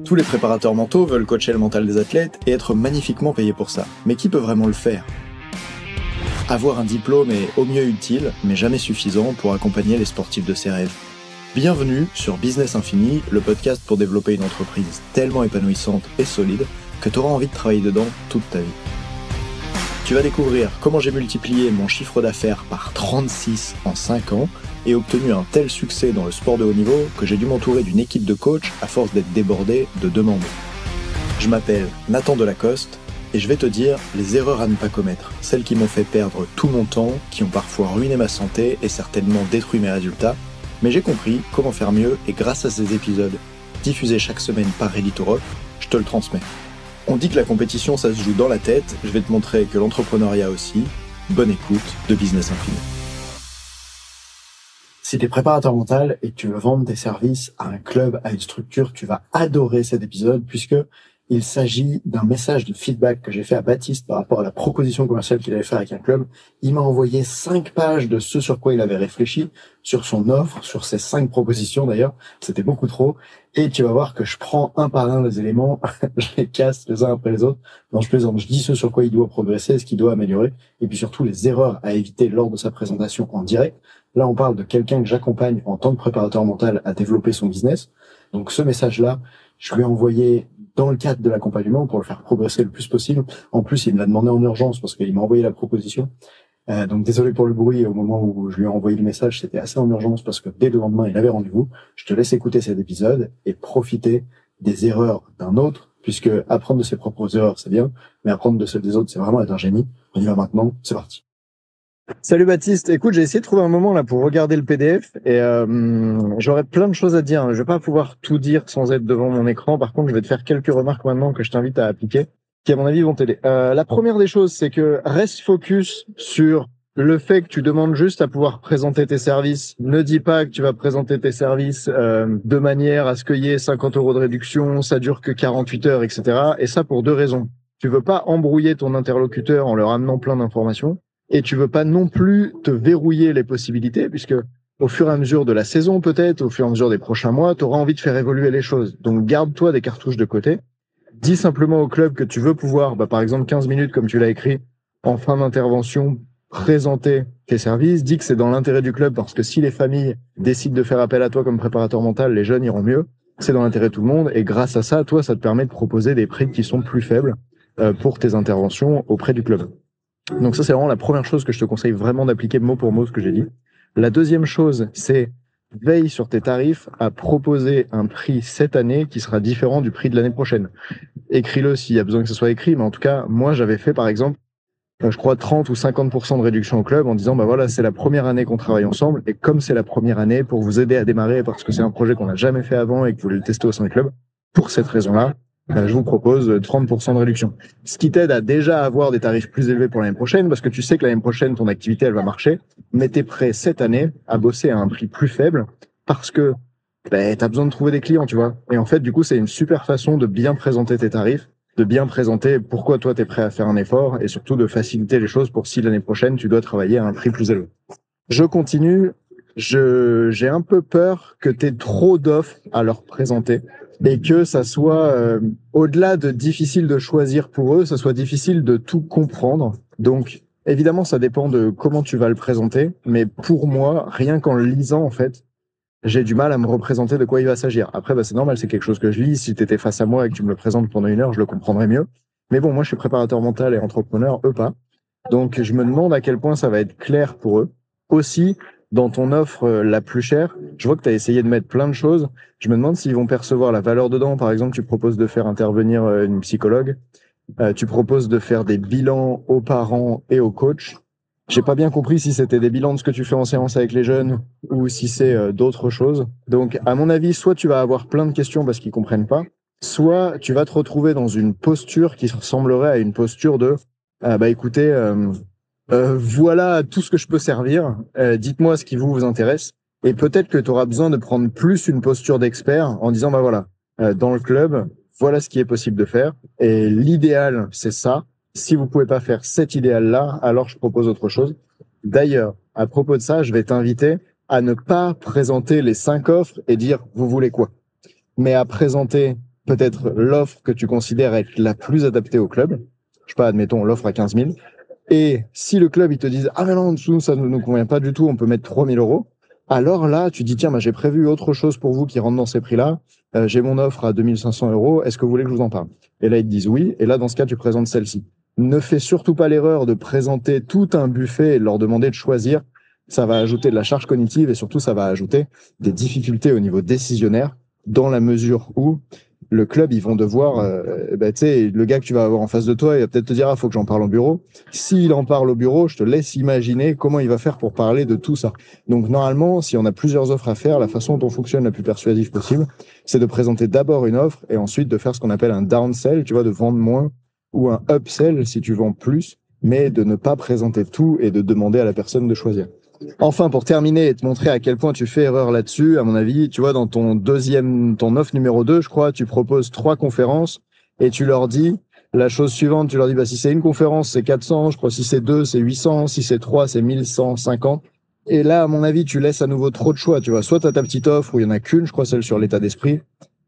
Tous les préparateurs mentaux veulent coacher le mental des athlètes et être magnifiquement payés pour ça. Mais qui peut vraiment le faire ? Avoir un diplôme est au mieux utile, mais jamais suffisant pour accompagner les sportifs de ses rêves. Bienvenue sur Business Infini, le podcast pour développer une entreprise tellement épanouissante et solide que tu auras envie de travailler dedans toute ta vie. Tu vas découvrir comment j'ai multiplié mon chiffre d'affaires par 36 en 5 ans et obtenu un tel succès dans le sport de haut niveau que j'ai dû m'entourer d'une équipe de coachs à force d'être débordé de demandes. Je m'appelle Nathan Delacoste et je vais te dire les erreurs à ne pas commettre, celles qui m'ont fait perdre tout mon temps, qui ont parfois ruiné ma santé et certainement détruit mes résultats, mais j'ai compris comment faire mieux et grâce à ces épisodes, diffusés chaque semaine par Ready to Rock, je te le transmets. On dit que la compétition ça se joue dans la tête, je vais te montrer que l'entrepreneuriat aussi. Bonne écoute de Business Infini. Si tu es préparateur mental et que tu veux vendre tes services à un club, à une structure, tu vas adorer cet épisode puisque il s'agit d'un message de feedback que j'ai fait à Baptiste par rapport à la proposition commerciale qu'il avait fait avec un club. Il m'a envoyé 5 pages de ce sur quoi il avait réfléchi, sur son offre, sur ses 5 propositions d'ailleurs. C'était beaucoup trop. Et tu vas voir que je prends un par un les éléments, je les casse les uns après les autres. Non, je plaisante. Je dis ce sur quoi il doit progresser, ce qu'il doit améliorer, et puis surtout les erreurs à éviter lors de sa présentation en direct. Là, on parle de quelqu'un que j'accompagne en tant que préparateur mental à développer son business. Donc ce message-là, je lui ai envoyé dans le cadre de l'accompagnement pour le faire progresser le plus possible. En plus, il me l'a demandé en urgence parce qu'il m'a envoyé la proposition. Donc désolé pour le bruit, au moment où je lui ai envoyé le message, c'était assez en urgence parce que dès le lendemain, il avait rendez-vous. Je te laisse écouter cet épisode et profiter des erreurs d'un autre, puisque apprendre de ses propres erreurs, c'est bien, mais apprendre de celles des autres, c'est vraiment être un génie. On y va maintenant, c'est parti. Salut Baptiste, écoute, j'ai essayé de trouver un moment là pour regarder le PDF et j'aurais plein de choses à dire. Je vais pas pouvoir tout dire sans être devant mon écran. Par contre, je vais te faire quelques remarques maintenant que je t'invite à appliquer, qui à mon avis vont t'aider. La première des choses, c'est que reste focus sur le fait que tu demandes juste à pouvoir présenter tes services. Ne dis pas que tu vas présenter tes services de manière à ce qu'il y ait 50 € de réduction, ça dure que 48 heures, etc. Et ça pour 2 raisons. Tu veux pas embrouiller ton interlocuteur en leur amenant plein d'informations. Et tu veux pas non plus te verrouiller les possibilités, puisque au fur et à mesure de la saison, peut-être, au fur et à mesure des prochains mois, tu auras envie de faire évoluer les choses. Donc, garde-toi des cartouches de côté. Dis simplement au club que tu veux pouvoir, par exemple, 15 minutes, comme tu l'as écrit, en fin d'intervention, présenter tes services. Dis que c'est dans l'intérêt du club, parce que si les familles décident de faire appel à toi comme préparateur mental, les jeunes iront mieux. C'est dans l'intérêt de tout le monde. Et grâce à ça, toi, ça te permet de proposer des prix qui sont plus faibles pour tes interventions auprès du club. Donc ça, c'est vraiment la première chose que je te conseille vraiment d'appliquer mot pour mot ce que j'ai dit. La deuxième chose, c'est veille sur tes tarifs à proposer un prix cette année qui sera différent du prix de l'année prochaine. Écris-le s'il y a besoin que ce soit écrit, mais en tout cas, moi, j'avais fait, par exemple, je crois 30 ou 50% de réduction au club en disant, voilà, c'est la première année qu'on travaille ensemble et comme c'est la première année, pour vous aider à démarrer parce que c'est un projet qu'on n'a jamais fait avant et que vous voulez le tester au sein du club, pour cette raison-là, je vous propose 30% de réduction. Ce qui t'aide à déjà avoir des tarifs plus élevés pour l'année prochaine, parce que tu sais que l'année prochaine, ton activité, elle va marcher, mais t'es prêt cette année à bosser à un prix plus faible, parce que t'as besoin de trouver des clients, tu vois. Et en fait, du coup, c'est une super façon de bien présenter tes tarifs, de bien présenter pourquoi toi, t'es prêt à faire un effort, et surtout de faciliter les choses pour si l'année prochaine, tu dois travailler à un prix plus élevé. Je continue. J'ai un peu peur que t'aies trop d'offres à leur présenter et que ça soit, au-delà de difficile de choisir pour eux, ça soit difficile de tout comprendre. Donc, évidemment, ça dépend de comment tu vas le présenter, mais pour moi, rien qu'en le lisant, en fait, j'ai du mal à me représenter de quoi il va s'agir. Après, c'est normal, c'est quelque chose que je lis. Si t'étais face à moi et que tu me le présentes pendant 1 heure, je le comprendrais mieux. Mais bon, moi, je suis préparateur mental et entrepreneur, eux pas. Donc, je me demande à quel point ça va être clair pour eux. Aussi, dans ton offre la plus chère, je vois que tu as essayé de mettre plein de choses. Je me demande s'ils vont percevoir la valeur dedans. Par exemple, tu proposes de faire intervenir une psychologue. Tu proposes de faire des bilans aux parents et aux coachs. J'ai pas bien compris si c'était des bilans de ce que tu fais en séance avec les jeunes ou si c'est d'autres choses. Donc, à mon avis, soit tu vas avoir plein de questions parce qu'ils comprennent pas, soit tu vas te retrouver dans une posture qui ressemblerait à une posture de écoutez, voilà tout ce que je peux servir. Dites-moi ce qui vous intéresse. Et peut-être que tu auras besoin de prendre plus une posture d'expert en disant, dans le club, voilà ce qui est possible de faire. Et l'idéal, c'est ça. Si vous pouvez pas faire cet idéal-là, alors je propose autre chose. D'ailleurs, à propos de ça, je vais t'inviter à ne pas présenter les 5 offres et dire, vous voulez quoi? Mais à présenter peut-être l'offre que tu considères être la plus adaptée au club. Je sais pas, admettons l'offre à 15 000. Et si le club, ils te disent, ah mais non, en dessous, ça ne nous convient pas du tout, on peut mettre 3 000 euros. Alors là, tu dis, tiens, j'ai prévu autre chose pour vous qui rentre dans ces prix-là. J'ai mon offre à 2 500 euros. Est-ce que vous voulez que je vous en parle? Et là, ils te disent oui. Et là, dans ce cas, tu présentes celle-ci. Ne fais surtout pas l'erreur de présenter tout un buffet et de leur demander de choisir. Ça va ajouter de la charge cognitive et surtout, ça va ajouter des difficultés au niveau décisionnaire dans la mesure où le club, ils vont devoir, tu sais, le gars que tu vas avoir en face de toi, il va peut-être te dire, ah, faut que j'en parle au bureau. S'il en parle au bureau, je te laisse imaginer comment il va faire pour parler de tout ça. Donc, normalement, si on a plusieurs offres à faire, la façon dont on fonctionne la plus persuasive possible, c'est de présenter d'abord une offre et ensuite de faire ce qu'on appelle un downsell, tu vois, de vendre moins, ou un upsell si tu vends plus, mais de ne pas présenter tout et de demander à la personne de choisir. Enfin, pour terminer et te montrer à quel point tu fais erreur là-dessus, à mon avis, tu vois, dans ton offre numéro 2, je crois, tu proposes 3 conférences et tu leur dis la chose suivante, tu leur dis, bah, si c'est une conférence, c'est 400, je crois, si c'est 2, c'est 800, si c'est 3, c'est 1150. Et là, à mon avis, tu laisses à nouveau trop de choix, tu vois. Soit tu as ta petite offre où il y en a qu'une, je crois, celle sur l'état d'esprit.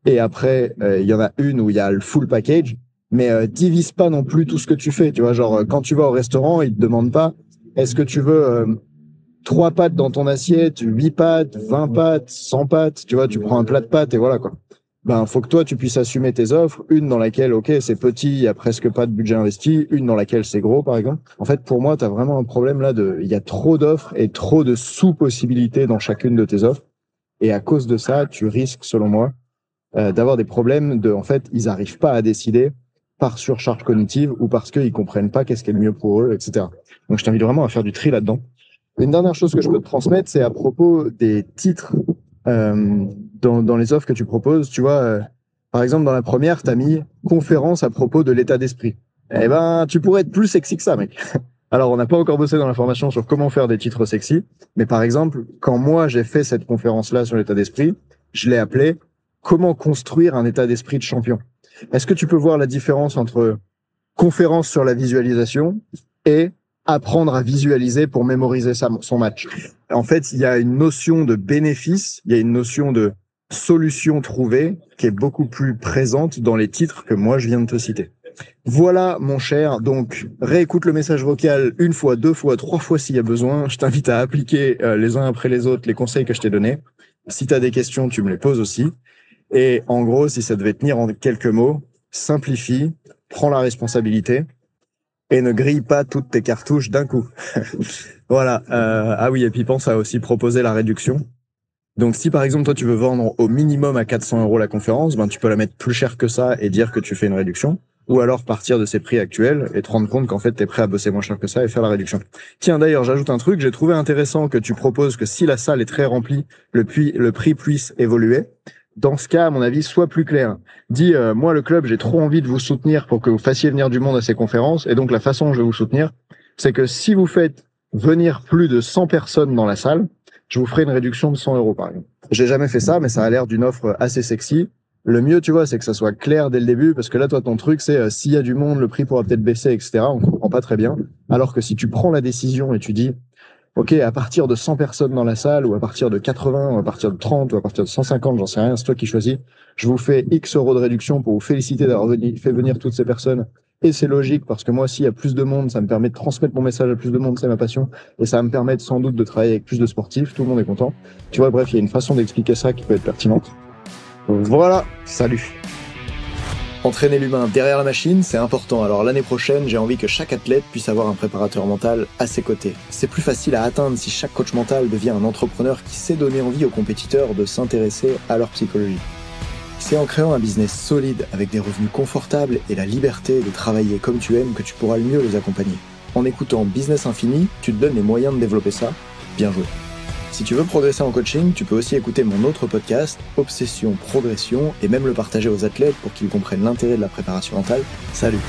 Et après, il y en a une où il y a le full package. Mais divise pas non plus tout ce que tu fais, tu vois. Genre, quand tu vas au restaurant, ils te demandent pas, est-ce que tu veux 3 pâtes dans ton assiette, 8 pâtes, 20 pâtes, 100 pâtes, tu vois, tu prends un plat de pâtes et voilà, quoi. Ben, faut que toi, tu puisses assumer tes offres. Une dans laquelle, ok, c'est petit, il y a presque pas de budget investi. Une dans laquelle c'est gros, par exemple. En fait, pour moi, tu as vraiment un problème là il y a trop d'offres et trop de sous-possibilités dans chacune de tes offres. Et à cause de ça, tu risques, selon moi, d'avoir des problèmes en fait, ils arrivent pas à décider par surcharge cognitive ou parce qu'ils comprennent pas qu'est-ce qui est le mieux pour eux, etc. Donc, je t'invite vraiment à faire du tri là-dedans. Une dernière chose que je peux te transmettre, c'est à propos des titres dans les offres que tu proposes. Tu vois, par exemple, dans la première, tu as mis conférence à propos de l'état d'esprit. Eh ben, tu pourrais être plus sexy que ça, mec. Alors, on n'a pas encore bossé dans la formation sur comment faire des titres sexy, mais par exemple, quand moi j'ai fait cette conférence-là sur l'état d'esprit, je l'ai appelée Comment construire un état d'esprit de champion. Est-ce que tu peux voir la différence entre conférence sur la visualisation et apprendre à visualiser pour mémoriser son match? En fait, il y a une notion de bénéfice, il y a une notion de solution trouvée qui est beaucoup plus présente dans les titres que moi je viens de te citer. Voilà, mon cher. Donc, réécoute le message vocal 1 fois, 2 fois, 3 fois s'il y a besoin. Je t'invite à appliquer les uns après les autres les conseils que je t'ai donnés. Si tu as des questions, tu me les poses aussi. Et en gros, si ça devait tenir en quelques mots, simplifie, prends la responsabilité et ne grille pas toutes tes cartouches d'un coup. Voilà. Ah oui, et puis pense à aussi proposer la réduction. Donc, si par exemple, toi, tu veux vendre au minimum à 400 euros la conférence, ben, tu peux la mettre plus cher que ça et dire que tu fais une réduction. Ou alors partir de ces prix actuels et te rendre compte qu'en fait, tu es prêt à bosser moins cher que ça et faire la réduction. Tiens, d'ailleurs, j'ajoute un truc. J'ai trouvé intéressant que tu proposes que si la salle est très remplie, le prix puisse évoluer. Dans ce cas, à mon avis, sois plus clair. Dis, moi, le club, j'ai trop envie de vous soutenir pour que vous fassiez venir du monde à ces conférences. Et donc, la façon dont je vais vous soutenir, c'est que si vous faites venir plus de 100 personnes dans la salle, je vous ferai une réduction de 100 euros, par exemple. J'ai jamais fait ça, mais ça a l'air d'une offre assez sexy. Le mieux, tu vois, c'est que ça soit clair dès le début, parce que là, toi, ton truc, c'est s'il y a du monde, le prix pourra peut-être baisser, etc. On comprend pas très bien. Alors que si tu prends la décision et tu dis, ok, à partir de 100 personnes dans la salle, ou à partir de 80, ou à partir de 30, ou à partir de 150, j'en sais rien, c'est toi qui choisis. Je vous fais X euros de réduction pour vous féliciter d'avoir fait venir toutes ces personnes. Et c'est logique parce que moi, s'il y a plus de monde, ça me permet de transmettre mon message à plus de monde, c'est ma passion. Et ça va me permettre sans doute de travailler avec plus de sportifs, tout le monde est content. Tu vois, bref, il y a une façon d'expliquer ça qui peut être pertinente. Voilà, salut. Entraîner l'humain derrière la machine, c'est important. Alors l'année prochaine, j'ai envie que chaque athlète puisse avoir un préparateur mental à ses côtés. C'est plus facile à atteindre si chaque coach mental devient un entrepreneur qui sait donner envie aux compétiteurs de s'intéresser à leur psychologie. C'est en créant un business solide avec des revenus confortables et la liberté de travailler comme tu aimes que tu pourras le mieux les accompagner. En écoutant Business Infini, tu te donnes les moyens de développer ça. Bien joué. Si tu veux progresser en coaching, tu peux aussi écouter mon autre podcast, Obsession Progression, et même le partager aux athlètes pour qu'ils comprennent l'intérêt de la préparation mentale. Salut!